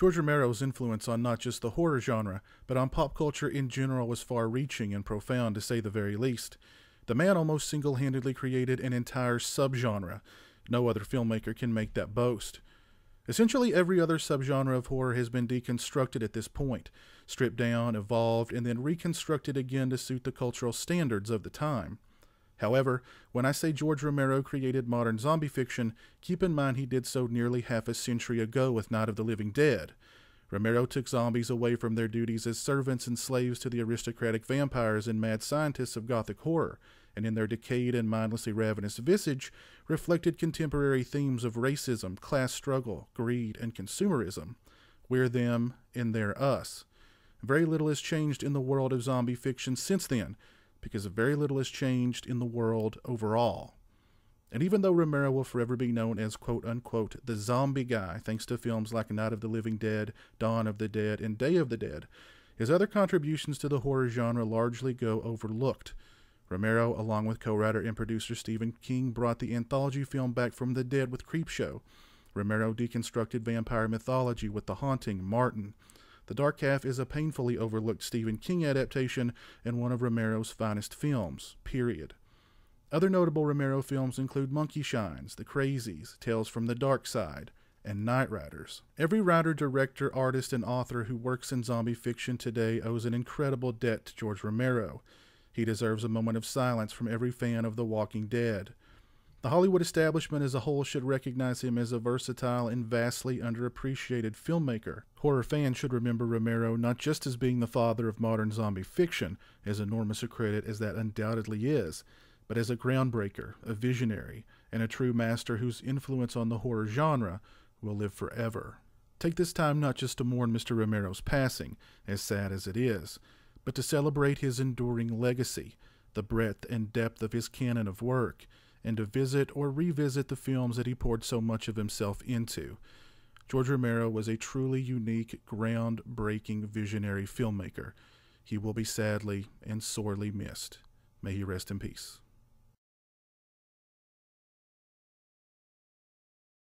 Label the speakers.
Speaker 1: George Romero's influence on not just the horror genre, but on pop culture in general was far-reaching and profound, to say the very least. The man almost single-handedly created an entire subgenre. No other filmmaker can make that boast. Essentially every other subgenre of horror has been deconstructed at this point, stripped down, evolved, and then reconstructed again to suit the cultural standards of the time. However, when I say George Romero created modern zombie fiction, keep in mind he did so nearly half a century ago with Night of the Living Dead. Romero took zombies away from their duties as servants and slaves to the aristocratic vampires and mad scientists of gothic horror, and in their decayed and mindlessly ravenous visage, reflected contemporary themes of racism, class struggle, greed, and consumerism. We're them, and they're us. Very little has changed in the world of zombie fiction since then, because very little has changed in the world overall. And even though Romero will forever be known as quote-unquote the zombie guy thanks to films like Night of the Living Dead, Dawn of the Dead, and Day of the Dead, his other contributions to the horror genre largely go overlooked. Romero, along with co-writer and producer Stephen King, brought the anthology film back from the dead with Creepshow. Romero deconstructed vampire mythology with The Haunting, Martin. The Dark Half is a painfully overlooked Stephen King adaptation and one of Romero's finest films, period. Other notable Romero films include Monkey Shines, The Crazies, Tales from the Dark Side, and Night Riders. Every writer, director, artist, and author who works in zombie fiction today owes an incredible debt to George Romero. He deserves a moment of silence from every fan of The Walking Dead. The Hollywood establishment as a whole should recognize him as a versatile and vastly underappreciated filmmaker. Horror fans should remember Romero not just as being the father of modern zombie fiction, as enormous a credit as that undoubtedly is, but as a groundbreaker, a visionary, and a true master whose influence on the horror genre will live forever. Take this time not just to mourn Mr. Romero's passing, as sad as it is, but to celebrate his enduring legacy, the breadth and depth of his canon of work, and to visit or revisit the films that he poured so much of himself into. George Romero was a truly unique, groundbreaking visionary filmmaker. He will be sadly and sorely missed. May he rest in peace.